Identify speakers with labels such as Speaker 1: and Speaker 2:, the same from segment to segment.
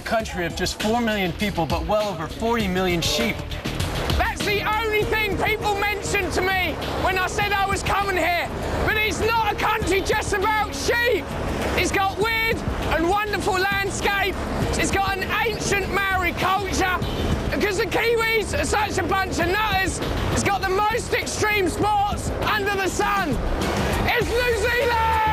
Speaker 1: a country of just 4 million people, but well over 40 million sheep.
Speaker 2: That's the only thing people mentioned to me when I said I was coming here. But it's not a country just about sheep. It's got weird and wonderful landscape. It's got an ancient Maori culture. Because the Kiwis are such a bunch of nutters, it's got the most extreme sports under the sun. It's New Zealand!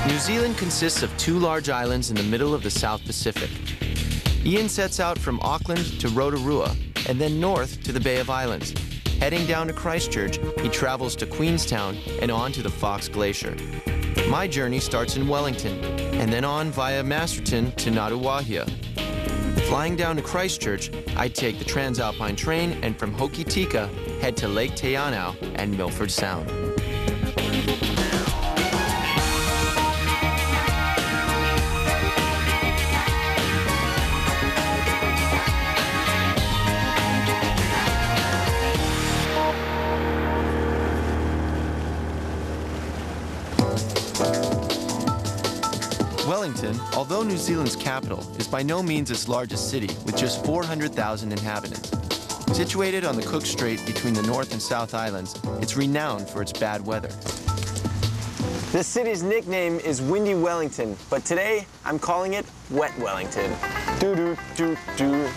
Speaker 3: New Zealand consists of 2 large islands in the middle of the South Pacific. Ian sets out from Auckland to Rotorua and then north to the Bay of Islands. Heading down to Christchurch, he travels to Queenstown and on to the Fox Glacier. My journey starts in Wellington and then on via Masterton to Ngāruawāhia. Flying down to Christchurch, I take the Transalpine train and from Hokitika head to Lake Te Anau and Milford Sound. Wellington, although New Zealand's capital, is by no means its largest city, with just 400,000 inhabitants. Situated on the Cook Strait between the North and South Islands, it's renowned for its bad weather.
Speaker 1: The city's nickname is Windy Wellington, but today I'm calling it Wet Wellington. Doo-doo-doo-doo.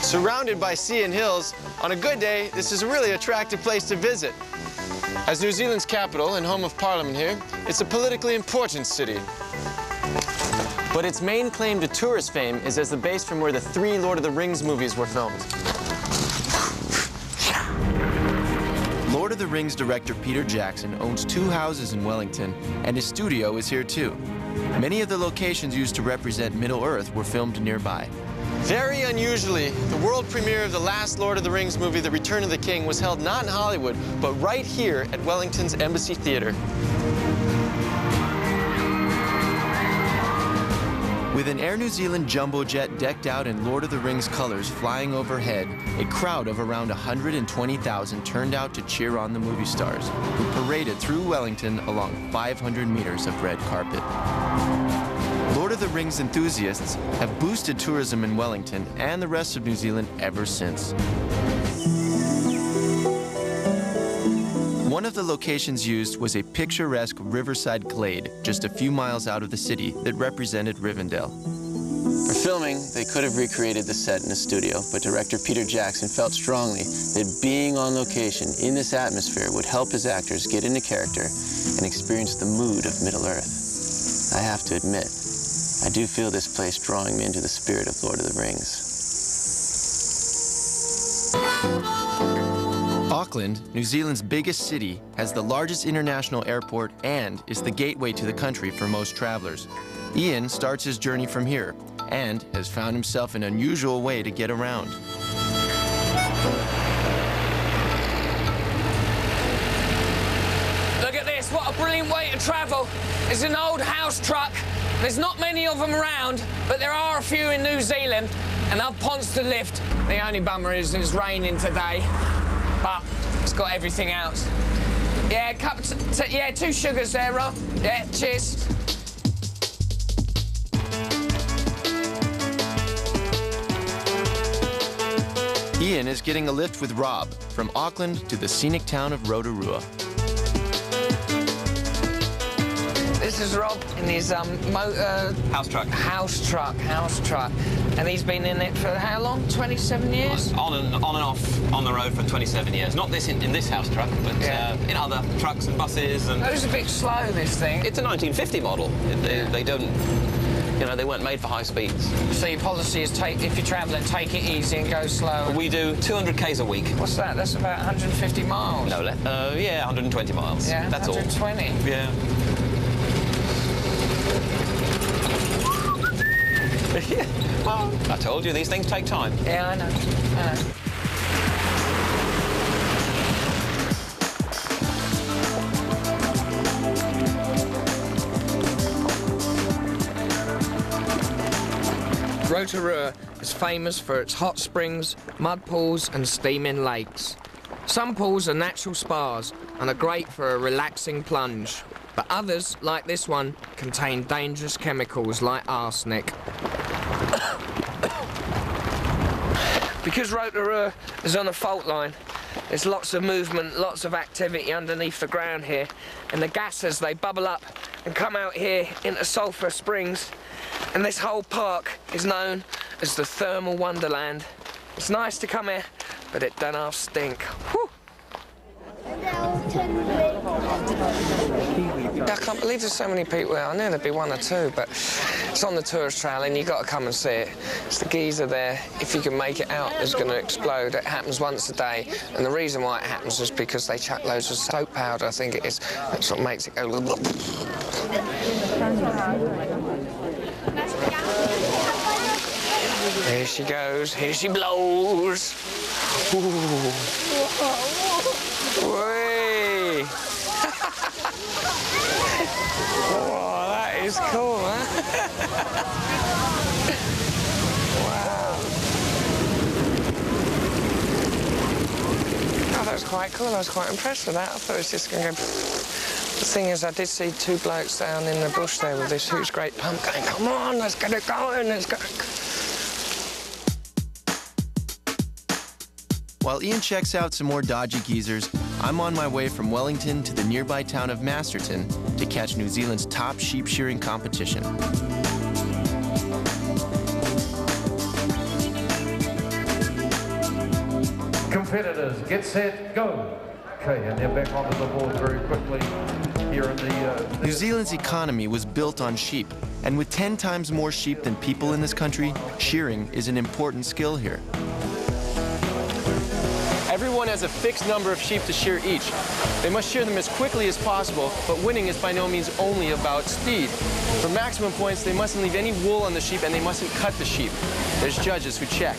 Speaker 1: Surrounded by sea and hills, on a good day, this is a really attractive place to visit. As New Zealand's capital and home of Parliament here, it's a politically important city. But its main claim to tourist fame is as the base from where the 3 Lord of the Rings movies were filmed.
Speaker 3: Lord of the Rings director Peter Jackson owns 2 houses in Wellington, and his studio is here too. Many of the locations used to represent Middle-earth were filmed nearby.
Speaker 1: Very unusually, the world premiere of the last Lord of the Rings movie, The Return of the King, was held not in Hollywood, but right here at Wellington's Embassy Theatre.
Speaker 3: With an Air New Zealand jumbo jet decked out in Lord of the Rings colors flying overhead, a crowd of around 120,000 turned out to cheer on the movie stars, who paraded through Wellington along 500 meters of red carpet. Lord of the Rings enthusiasts have boosted tourism in Wellington and the rest of New Zealand ever since. One of the locations used was a picturesque riverside glade just a few miles out of the city that represented Rivendell.
Speaker 1: For filming, they could have recreated the set in a studio, but director Peter Jackson felt strongly that being on location in this atmosphere would help his actors get into character and experience the mood of Middle-earth. I have to admit, I do feel this place drawing me into the spirit of Lord of the Rings.
Speaker 3: Auckland, New Zealand's biggest city, has the largest international airport and is the gateway to the country for most travelers. Ian starts his journey from here and has found himself an unusual way to get around.
Speaker 2: Look at this, what a brilliant way to travel. It's an old house truck. There's not many of them around, but there are a few in New Zealand, and I've ponched the lift. The only bummer is it's raining today, but it's got everything else. Yeah, yeah, 2 sugars there, Rob. Yeah, cheers.
Speaker 3: Ian is getting a lift with Rob from Auckland to the scenic town of Rotorua.
Speaker 2: This is Rob in his
Speaker 4: house truck.
Speaker 2: House truck. And he's been in it for how long? 27 years?
Speaker 4: On and off on the road for 27 years. Not this in this house truck, but in other trucks and buses. And
Speaker 2: it was a bit slow, this thing.
Speaker 4: It's a 1950 model. They don't, you know, they weren't made for high speeds.
Speaker 2: So your policy is if you're travelling, take it easy and go slow.
Speaker 4: We do 200 k's a week.
Speaker 2: What's that? That's about 150 miles.
Speaker 4: No, yeah, 120 miles.
Speaker 2: Yeah,
Speaker 4: that's
Speaker 2: 120.
Speaker 4: all. Yeah. Well, I told you, these things take time.
Speaker 2: Yeah, I know. Rotorua is famous for its hot springs, mud pools and steaming lakes. Some pools are natural spas, and are great for a relaxing plunge. But others, like this one, contain dangerous chemicals like arsenic. Because Rotorua is on a fault line, there's lots of movement, lots of activity underneath the ground here, and the gases, they bubble up and come out here into sulphur springs, and this whole park is known as the Thermal Wonderland. It's nice to come here, but it don't half stink. Whew. I can't believe there's so many people here. I knew there'd be one or two, but it's on the tourist trail and you've got to come and see it. It's the geyser there. If you can make it out, it's going to explode. It happens once a day, and the reason why it happens is because they chuck loads of soap powder, I think it is. That's what makes it go... Here she goes, here she blows. Ooh. Whee! Whoa, that is cool, huh? Wow. Oh, that was quite cool. I was quite impressed with that. I thought it was just going to go... The thing is, I did see two blokes down in the bush there with this huge great pump going, come on, let's get it going, let's go.
Speaker 3: While Ian checks out some more dodgy geezers, I'm on my way from Wellington to the nearby town of Masterton to catch New Zealand's top sheep shearing competition.
Speaker 5: Competitors, get set, go. Okay, and they're back onto the board very quickly here in the...
Speaker 3: New Zealand's economy was built on sheep, and with 10 times more sheep than people in this country, shearing is an important skill here.
Speaker 1: Everyone has a fixed number of sheep to shear each. They must shear them as quickly as possible, but winning is by no means only about speed. For maximum points, they mustn't leave any wool on the sheep and they mustn't cut the sheep. There's judges who check.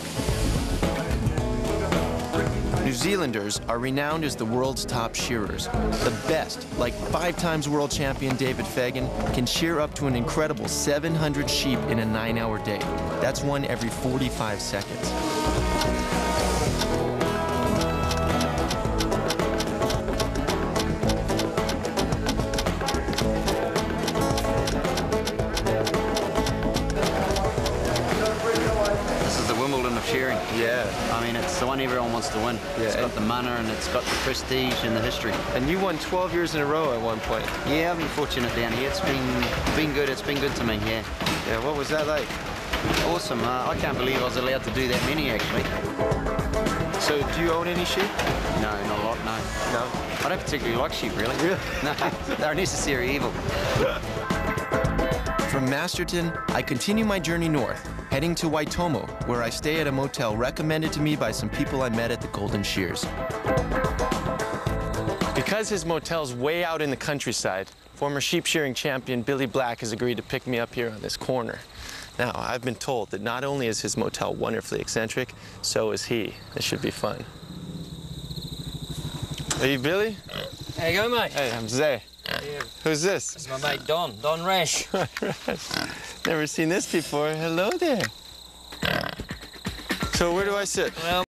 Speaker 3: New Zealanders are renowned as the world's top shearers. The best, like 5-time world champion David Fagan, can shear up to an incredible 700 sheep in a 9-hour day. That's one every 45 seconds.
Speaker 4: Shearing.
Speaker 1: Yeah.
Speaker 4: I mean, it's the one everyone wants to win.
Speaker 1: Yeah,
Speaker 4: it's got the mana and it's got the prestige and the history.
Speaker 1: And you won 12 years in a row at one point.
Speaker 4: Yeah, I've been fortunate down here. It's been good. It's been good to me here.
Speaker 1: Yeah, what was that like?
Speaker 4: Awesome. I can't believe I was allowed to do that many, actually.
Speaker 1: So, do you own any sheep?
Speaker 4: No, not a lot, no.
Speaker 1: No?
Speaker 4: I don't particularly like sheep, really.
Speaker 1: Really?
Speaker 4: No, they're a necessary evil.
Speaker 3: From Masterton, I continue my journey north, heading to Waitomo, where I stay at a motel recommended to me by some people I met at the Golden Shears.
Speaker 1: Because his motel's way out in the countryside, former sheep shearing champion Billy Black has agreed to pick me up here on this corner. Now, I've been told that not only is his motel wonderfully eccentric, so is he. This should be fun. Are you Billy?
Speaker 6: How you going, mate?
Speaker 1: Hey, I'm Zay.
Speaker 6: Yeah.
Speaker 1: Who's this?
Speaker 6: This is my mate Don Rash.
Speaker 1: Never seen this before. Hello there. So where do I sit?
Speaker 6: Well,